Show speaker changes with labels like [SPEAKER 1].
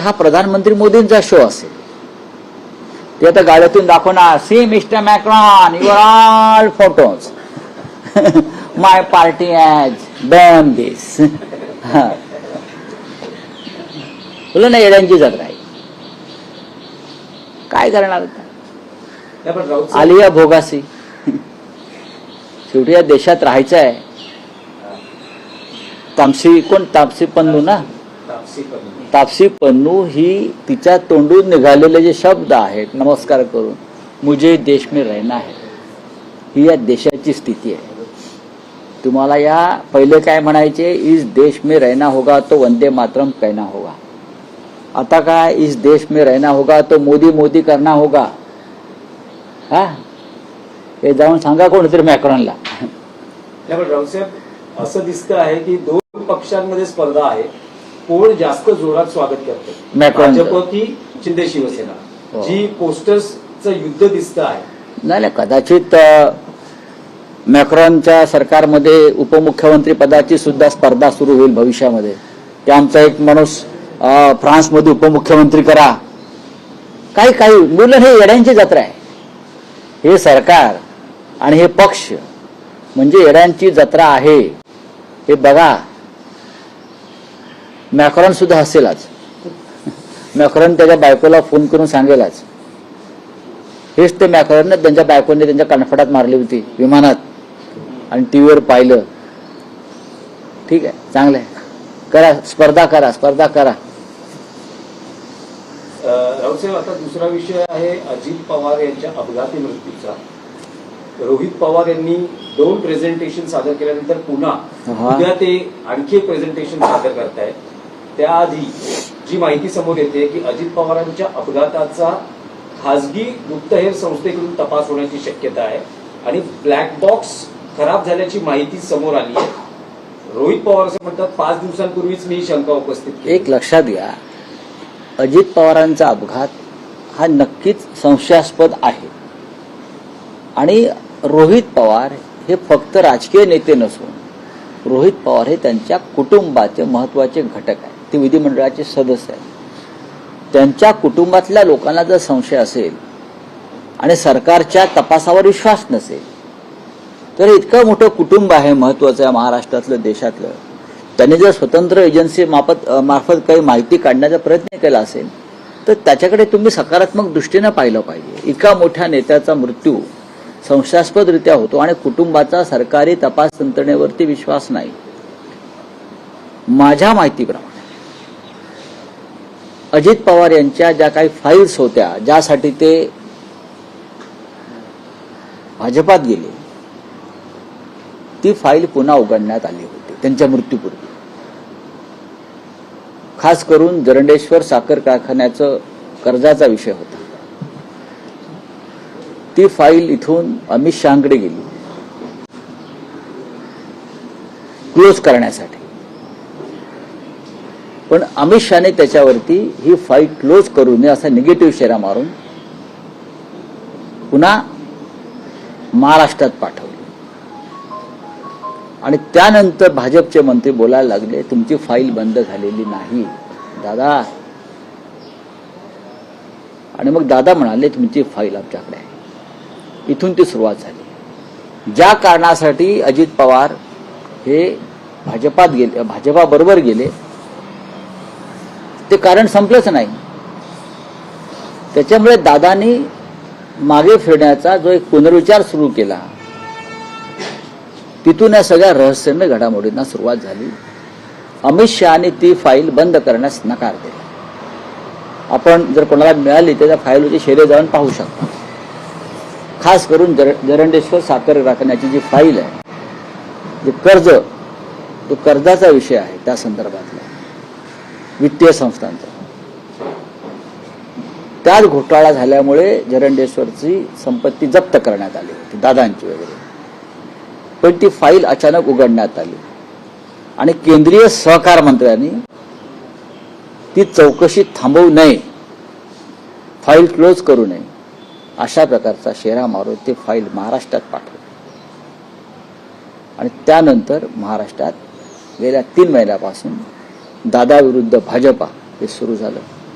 [SPEAKER 1] हा प्रधानमंत्री मोदींचा शो असेल. ते आता गाड्यातून दाखवणार, see Mister Macron your all photos my party has done this. बोला ना, येड्यांची जत्रा आहे. काय करणार आलिया भोगासी. शेवटी या देशात राहायचं आहे. तापसी पन्नू ना, तापसी पन्नू ही तिच्या तोंडून निघालेले जे शब्द आहेत नमस्कार करून, मुझे देश में रहना है, ही या देशाची स्थिती आहे. तुम्हाला या पहिले काय म्हणायचे, इस देश में रहना होगा तो वंदे मातरम कहना होगा. आता काय, इस देश में रहना होगा तो मोदी मोदी करना होगा. हा, हे जाऊन सांगा कोणतरी मॅक्रॉनला.
[SPEAKER 2] रावसाहेब, असं दिसतं आहे की दोन पक्षांमध्ये स्पर्धा आहे. कोण जास्त जोरात स्वागत करतं, भाजप की शिंदे शिवसेना? जी पोस्टर्सचं युद्ध दिसतं आहे.
[SPEAKER 1] नाही, कदाचित मॅक्रॉनच्या सरकारमध्ये उपमुख्यमंत्री पदाची सुद्धा स्पर्धा सुरू होईल भविष्यामध्ये. की आमचा एक माणूस फ्रान्समध्ये उपमुख्यमंत्री करा. काही मुलं, हे येड्यांची जत्रा आहे. हे सरकार आणि हे पक्ष म्हणजे येड्यांची जत्रा आहे. हे बघा, मॅक्रॉन सुद्धा हसेलाच. मॅक्रॉन त्याच्या बायकोला फोन करून सांगेलाच. हेच ते मॅक्रॉनने त्यांच्या बायकोने त्यांच्या कणफडात मारली होती विमानात आणि टीव्हीवर पाहिलं. ठीक आहे, चांगलं आहे, करा स्पर्धा करा.
[SPEAKER 2] रावसाहेब, आता दुसरा विषय आहे अजित पवार यांच्या अपघाती मृत्यूचा. रोहित पवार यांनी 2 प्रेझेंटेशन सादर केल्यानंतर पुन्हा उद्या ते आणखी एक प्रेझेंटेशन सादर करतायत. त्याआधी जी माहिती समोर येते की अजित पवारांच्या अपघाताचा खासगी गुप्तहेर संस्थेकडून तपास होण्याची शक्यता आहे आणि ब्लॅक बॉक्स खराब झाल्याची माहिती समोर आली आहे. रोहित पवार असं म्हणतात, 5 दिवसांपूर्वीच मी शंका उपस्थित केली.
[SPEAKER 1] एक लक्षात घ्या, अजित पवारांचा अपघात हा नक्कीच संशयास्पद आहे. आणि रोहित पवार हे फक्त राजकीय नेते नसून रोहित पवार हे त्यांच्या कुटुंबाचे महत्वाचे घटक आहेत. ते विधिमंडळाचे सदस्य आहेत. त्यांच्या कुटुंबातल्या लोकांना जर संशय असेल आणि सरकारच्या तपासावर विश्वास नसेल तर इतकं मोठं कुटुंब आहे महत्वाचं आहे महाराष्ट्रातलं, देशातलं. त्यांनी जर स्वतंत्र एजन्सी मार्फत काही माहिती काढण्याचा प्रयत्न केला असेल तर त्याच्याकडे तुम्ही सकारात्मक दृष्टीने पाहिलं पाहिजे. इतका मोठ्या नेत्याचा मृत्यू संशयास्पदरित्या होतो आणि कुटुंबाचा सरकारी तपास यंत्रणेवरती विश्वास नाही. माझ्या माहितीप्रमाणे अजित पवार यांच्या ज्या काही फाईल्स होत्या ज्यासाठी ते भाजपात गेले, ती फाईल पुन्हा उघडण्यात आली होती त्यांच्या मृत्यूपूर्वी. खास करून जरंडेश्वर साखर कारखान्याचं कर्जाचा विषय होता. ती फाईल इथून अमित शहाकडे गेली क्लोज करण्यासाठी. पण अमित शहाने त्याच्यावरती ही फाईल क्लोज करू नये असा निगेटिव्ह शेरा मारून पुन्हा महाराष्ट्रात पाठवली. आणि त्यानंतर भाजपचे मंत्री बोलायला लागले, तुमची फाईल बंद झालेली नाही दादा. आणि मग दादा म्हणाले, तुमची फाईल आमच्याकडे आहे. इथून ती सुरुवात झाली. ज्या कारणासाठी अजित पवार हे भाजपात गेले, भाजपाबरोबर गेले, ते कारण संपलंच नाही. त्याच्यामुळे दादांनी मागे फिरण्याचा जो एक पुनर्विचार सुरू केला, तिथून या सगळ्या रहस्यमय घडामोडींना सुरुवात झाली. अमित शहाने ती फाईल बंद करण्यास नकार दिला. आपण जर कोणाला मिळाली तर त्या फाईलचे शेरे जाऊन पाहू शकता. खास करून जरंडेश्वर साखर कारखान्याची जी फाईल आहे, जे कर्ज, तो कर्जाचा विषय आहे, त्या संदर्भातला वित्तीय संस्थांचा, त्यात घोटाळा झाल्यामुळे जरंडेश्वरची संपत्ती जप्त करण्यात आली होती, दादांची वगैरे. पण ती फाईल अचानक उघडण्यात आली आणि केंद्रीय सहकार मंत्र्यांनी ती चौकशी थांबवू नये, फाईल क्लोज करू नये, अशा प्रकारचा शेरा मारून ते फाईल महाराष्ट्रात पाठवली. आणि त्यानंतर महाराष्ट्रात गेल्या 3 महिन्यापासून दादा विरुद्ध भाजपा हे सुरू झालं.